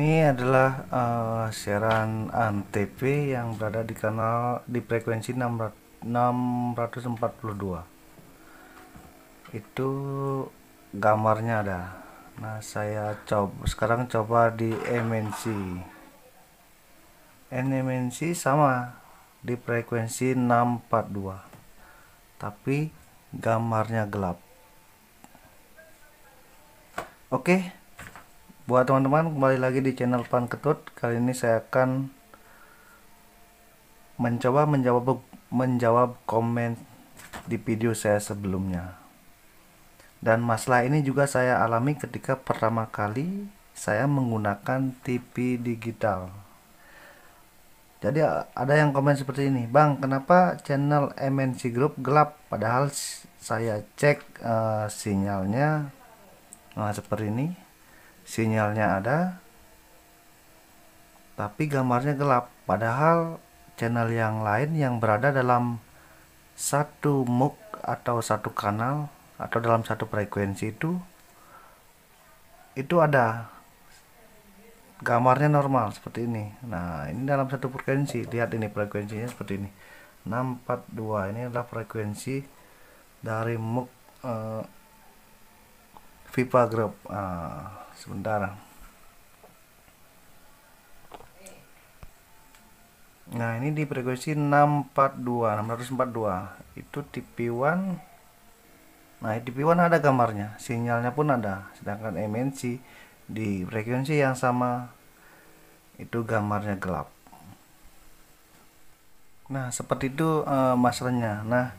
Ini adalah siaran Antv yang berada di kanal di frekuensi 642. Itu gambarnya ada. Nah, saya sekarang coba di MNC. MNC sama di frekuensi 642. Tapi gambarnya gelap. Oke. Buat teman-teman, kembali lagi di channel Pan Ketut. Kali ini saya akan mencoba menjawab komen di video saya sebelumnya. Dan masalah ini juga saya alami ketika pertama kali saya menggunakan TV digital. Jadi ada yang komen seperti ini, "Bang, kenapa channel MNC Group gelap?" Padahal saya cek sinyalnya, seperti ini. Sinyalnya ada, tapi gambarnya gelap. Padahal channel yang lain yang berada dalam satu MUK atau satu kanal atau dalam satu frekuensi itu ada gambarnya normal seperti ini. Nah, ini dalam satu frekuensi. Lihat ini frekuensinya seperti ini. 642 ini adalah frekuensi dari MUK Vipa Group. Sebentar. Nah, ini di frekuensi 642. Itu TV1. Nah, TV1 ada gambarnya, sinyalnya pun ada. Sedangkan MNC di frekuensi yang sama itu gambarnya gelap. Nah, seperti itu masalahnya. Nah,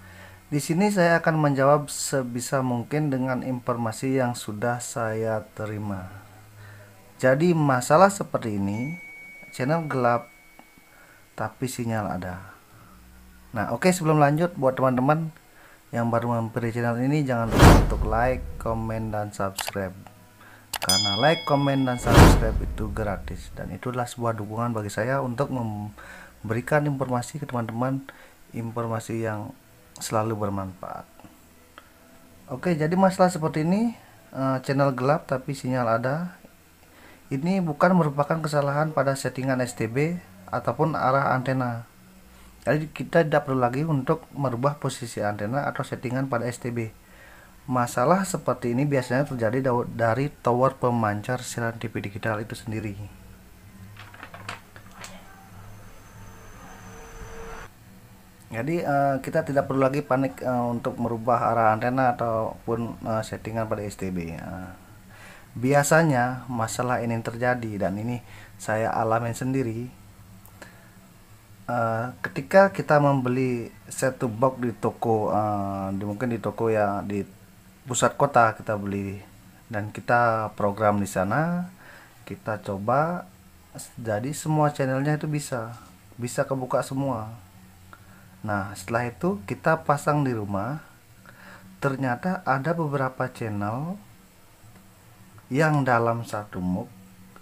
di sini saya akan menjawab sebisa mungkin dengan informasi yang sudah saya terima. Jadi masalah seperti ini, channel gelap tapi sinyal ada. Nah, oke, sebelum lanjut, buat teman-teman yang baru mampir di channel ini, jangan lupa untuk like, komen, dan subscribe. Karena like, komen, dan subscribe itu gratis, dan itulah sebuah dukungan bagi saya untuk memberikan informasi ke teman-teman, informasi yang selalu bermanfaat. Oke, jadi masalah seperti ini, channel gelap tapi sinyal ada. Ini bukan merupakan kesalahan pada settingan STB ataupun arah antena. Jadi kita tidak perlu lagi untuk merubah posisi antena atau settingan pada STB. Masalah seperti ini biasanya terjadi dari tower pemancar siaran TV digital itu sendiri. Jadi kita tidak perlu lagi panik untuk merubah arah antena ataupun settingan pada STB. Biasanya masalah ini terjadi, dan ini saya alami sendiri ketika kita membeli set-top box di toko, mungkin di toko ya di pusat kota kita beli, dan kita program di sana, kita coba, jadi semua channelnya itu bisa kebuka semua. Nah, setelah itu kita pasang di rumah, ternyata ada beberapa channel yang dalam satu MUK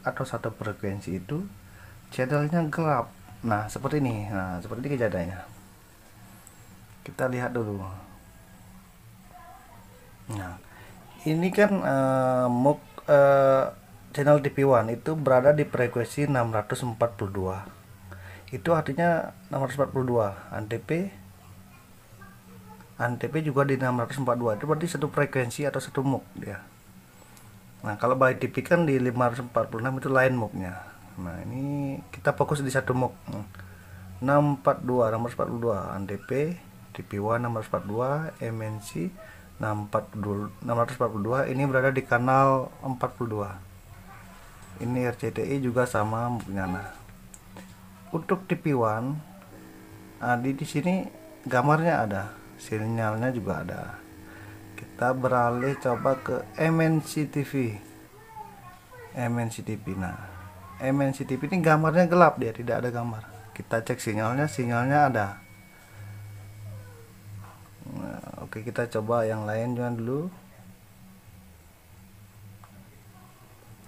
atau satu frekuensi itu channelnya gelap. Nah, seperti ini. Nah, seperti ini kejadiannya. Kita lihat dulu. Nah, ini kan MUK channel TV1 itu berada di frekuensi 642. Itu artinya 642. Antv juga di 642. Itu berarti satu frekuensi atau satu MUK dia. Nah, kalau by TV kan di 546 itu lain MUK-nya. Nah, ini kita fokus di satu MUK. 642 Antv, TV1 642, MNC 642. Ini berada di kanal 42. Ini RCTI juga sama MUK-nya. Nah, untuk TV1 di sini gambarnya ada, sinyalnya juga ada. Kita beralih coba ke MNC TV. Nah, MNC TV ini gambarnya gelap, dia tidak ada gambar. Kita cek sinyalnya ada. Nah, oke, kita coba yang lain juga dulu.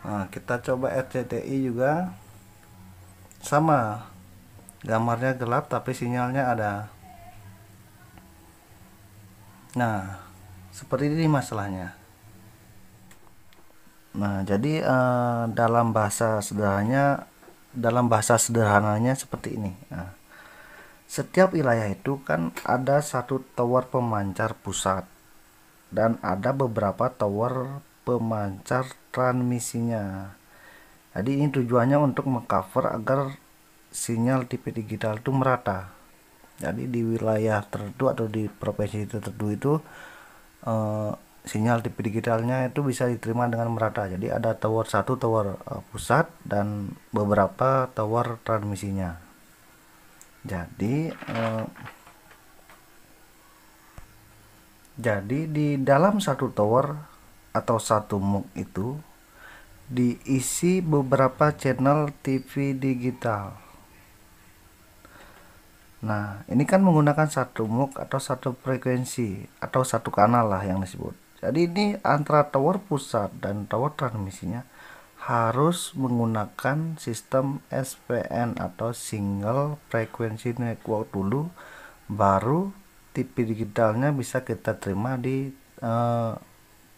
Nah, kita coba RCTI juga sama, gambarnya gelap tapi sinyalnya ada. Nah, seperti ini masalahnya. Nah, jadi dalam bahasa sederhananya seperti ini. Nah, setiap wilayah itu kan ada satu tower pemancar pusat dan ada beberapa tower pemancar transmisinya. Jadi ini tujuannya untuk mengcover agar sinyal TV digital itu merata. Jadi di wilayah tertentu atau di provinsi tertentu itu eh, sinyal TV digitalnya itu bisa diterima dengan merata. Jadi ada tower satu, tower pusat dan beberapa tower transmisinya. Jadi di dalam satu tower atau satu MUX itu diisi beberapa channel TV digital. Nah, ini kan menggunakan satu MUX atau satu frekuensi atau satu kanal lah yang disebut. Jadi ini antara tower pusat dan tower transmisinya harus menggunakan sistem SPN atau Single Frequency Network dulu, baru TV digitalnya bisa kita terima di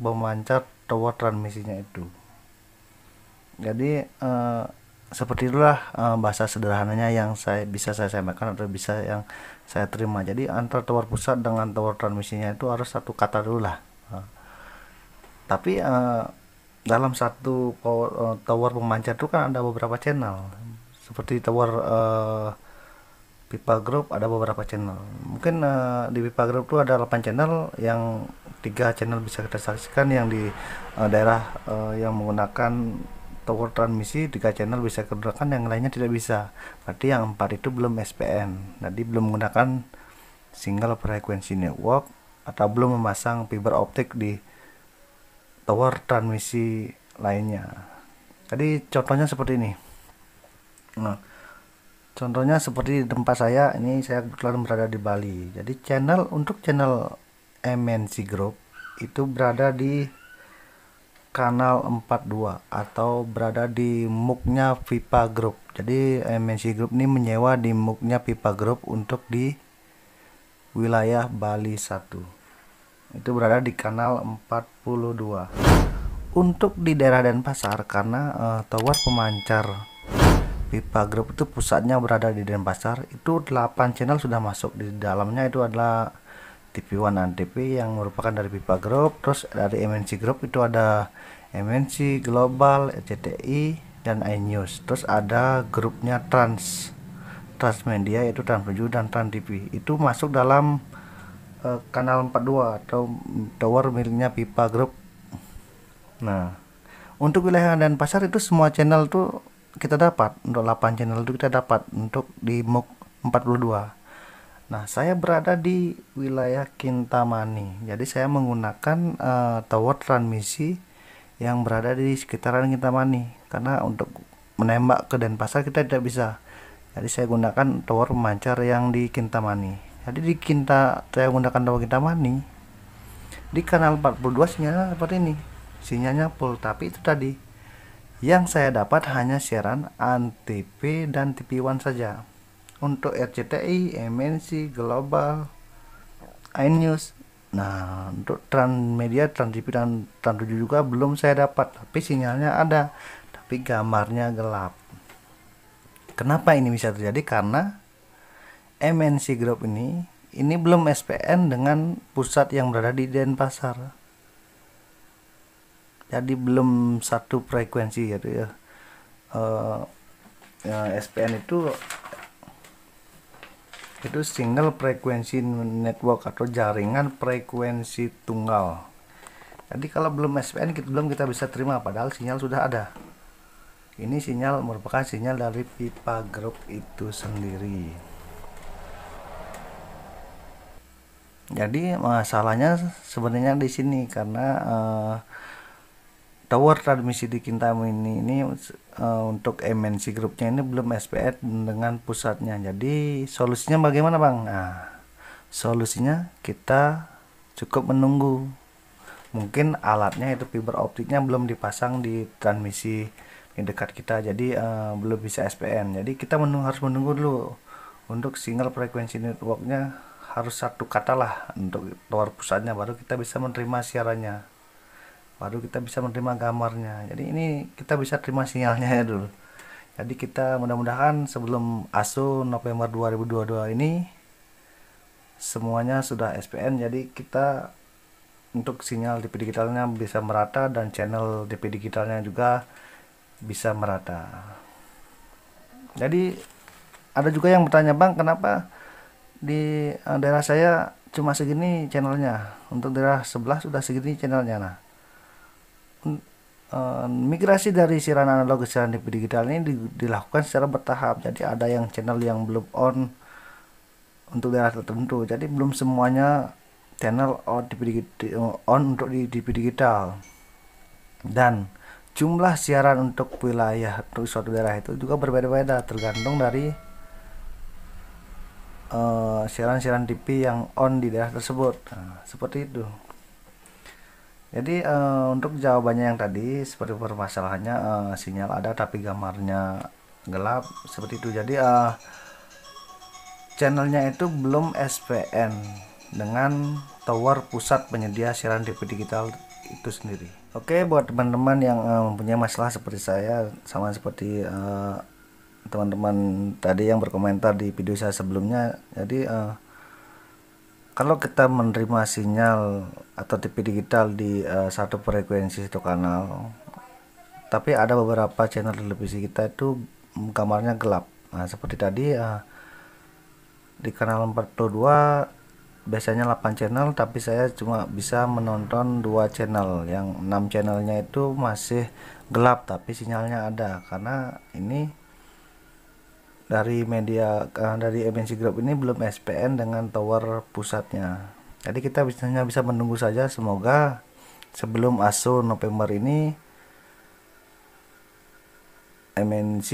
pemancar tower transmisinya itu. Jadi seperti itulah bahasa sederhananya yang saya sampaikan atau bisa yang saya terima. Jadi antara tower pusat dengan tower transmisinya itu harus satu kata dulu lah. Tapi dalam satu tower pemancar itu kan ada beberapa channel. Seperti tower Pipa Group ada beberapa channel. Mungkin di Pipa Group itu ada 8 channel, yang 3 channel bisa kita saksikan, yang di daerah yang menggunakan tower transmisi 3 channel bisa digunakan, yang lainnya tidak bisa. Berarti yang 4 itu belum SPN. Jadi belum menggunakan Single Frequency Network atau belum memasang fiber optik di tower transmisi lainnya. Jadi contohnya seperti ini. Nah, contohnya seperti di tempat saya ini, saya kebetulan berada di Bali. Jadi untuk channel MNC Group itu berada di kanal 42 atau berada di MUX-nya Pipa Group. Jadi MNC Group ini menyewa di MUX-nya Pipa Group untuk di wilayah Bali 1. Itu berada di kanal 42. Untuk di daerah Denpasar, karena tower pemancar Pipa Group itu pusatnya berada di Denpasar, itu 8 channel sudah masuk. Di dalamnya itu adalah TV One Antv yang merupakan dari Pipa Group. Terus dari MNC Group itu ada MNC Global, RCTI, dan iNews. Terus ada grupnya Transmedia, yaitu Trans7 dan Trans TV. Itu masuk dalam kanal 42 atau tower miliknya Pipa Group. Nah, untuk wilayah Denpasar itu semua channel tuh kita dapat. Untuk 8 channel itu kita dapat untuk di MUX 42. Nah, saya berada di wilayah Kintamani. Jadi saya menggunakan tower transmisi yang berada di sekitaran Kintamani, karena untuk menembak ke Denpasar kita tidak bisa. Jadi saya gunakan tower pemancar yang di Kintamani. Jadi saya gunakan tower Kintamani. Di kanal 42 sinyalnya seperti ini. Sinyalnya full, tapi itu tadi yang saya dapat hanya siaran Antv dan TV One saja. Untuk RCTI, MNC, Global, iNews. Nah, untuk Transmedia, Trans TV dan Trans7 juga belum saya dapat, tapi sinyalnya ada, tapi gambarnya gelap. Kenapa ini bisa terjadi? Karena MNC Group ini belum SPN dengan pusat yang berada di Denpasar. Jadi belum satu frekuensi gitu ya. SPN itu single frequency network atau jaringan frekuensi tunggal. Jadi kalau belum SPN belum kita bisa terima, padahal sinyal sudah ada. Ini sinyal merupakan sinyal dari Pipa Group itu sendiri. Jadi masalahnya sebenarnya di sini, karena tower transmisi di Kintamani ini untuk MNC Groupnya ini belum SPN dengan pusatnya. Jadi solusinya bagaimana, Bang? Nah, solusinya kita cukup menunggu. Mungkin alatnya itu fiber optiknya belum dipasang di transmisi di dekat kita, jadi belum bisa SPN. Jadi kita harus menunggu dulu. Untuk single frequency networknya harus satu kata lah untuk tower pusatnya, baru kita bisa menerima siarannya. baru kita bisa menerima gambarnya. Jadi ini kita bisa terima sinyalnya ya dulu. Jadi kita mudah-mudahan sebelum ASO November 2022 ini semuanya sudah SPN, jadi kita untuk sinyal TV digitalnya bisa merata dan channel TV digitalnya juga bisa merata. Jadi ada juga yang bertanya, bang, kenapa di daerah saya cuma segini channelnya, untuk daerah sebelah sudah segini channelnya. Nah, migrasi dari siaran analog ke siaran TV digital ini dilakukan secara bertahap. Jadi ada yang channel yang belum on untuk daerah tertentu, jadi belum semuanya channel on untuk di TV digital. Dan jumlah siaran untuk wilayah untuk suatu daerah itu juga berbeda-beda tergantung dari siaran-siaran TV yang on di daerah tersebut. Nah, seperti itu. Jadi untuk jawabannya yang tadi, seperti permasalahannya sinyal ada tapi gambarnya gelap, seperti itu. Jadi channelnya itu belum SPN dengan tower pusat penyedia siaran TV digital itu sendiri. Oke, buat teman-teman yang mempunyai masalah seperti saya, sama seperti teman-teman tadi yang berkomentar di video saya sebelumnya, jadi kalau kita menerima sinyal atau TV digital di satu frekuensi satu kanal, tapi ada beberapa channel televisi kita itu gambarnya gelap. Nah, seperti tadi di kanal 42 biasanya 8 channel, tapi saya cuma bisa menonton 2 channel, yang 6 channelnya itu masih gelap tapi sinyalnya ada, karena ini dari media dari MNC Group ini belum SPN dengan tower pusatnya. Jadi kita hanya bisa menunggu saja, semoga sebelum ASO November ini MNC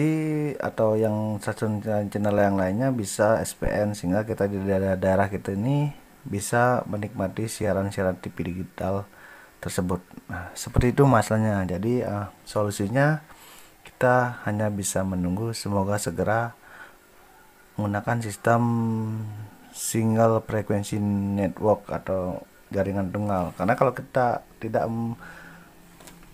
atau yang stasiun channel yang lainnya bisa SPN, sehingga kita di daerah kita ini bisa menikmati siaran-siaran TV digital tersebut. Nah, seperti itu masalahnya. Jadi solusinya kita hanya bisa menunggu, semoga segera menggunakan sistem single frequency network atau jaringan tunggal. Karena kalau kita tidak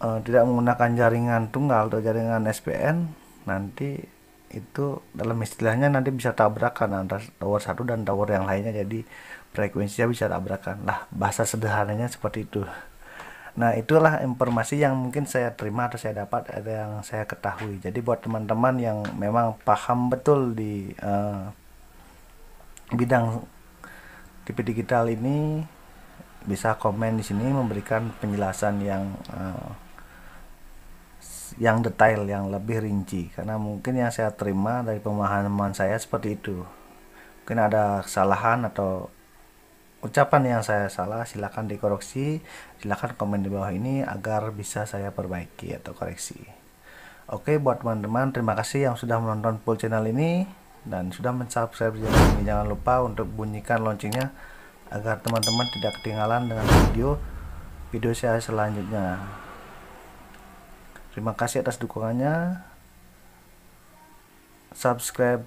menggunakan jaringan tunggal atau jaringan SPN, nanti itu dalam istilahnya nanti bisa tabrakan antara tower satu dan tower yang lainnya, jadi frekuensinya bisa tabrakan lah, bahasa sederhananya seperti itu. Nah, itulah informasi yang mungkin saya terima atau saya dapat, ada yang saya ketahui. Jadi buat teman-teman yang memang paham betul di bidang TV digital ini, bisa komen di sini memberikan penjelasan yang detail, yang lebih rinci, karena mungkin yang saya terima dari pemahaman saya seperti itu. Mungkin ada kesalahan atau ucapan yang saya salah, silakan dikoreksi, silakan komen di bawah ini agar bisa saya perbaiki atau koreksi. Oke, buat teman-teman, terima kasih yang sudah menonton full channel ini dan sudah mensubscribe channel ini. Jangan lupa untuk bunyikan loncengnya agar teman-teman tidak ketinggalan dengan video saya selanjutnya. Terima kasih atas dukungannya. Subscribe,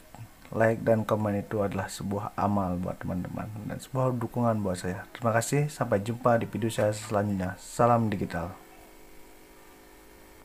like, dan komen itu adalah sebuah amal buat teman-teman dan sebuah dukungan buat saya. Terima kasih, sampai jumpa di video saya selanjutnya. Salam digital.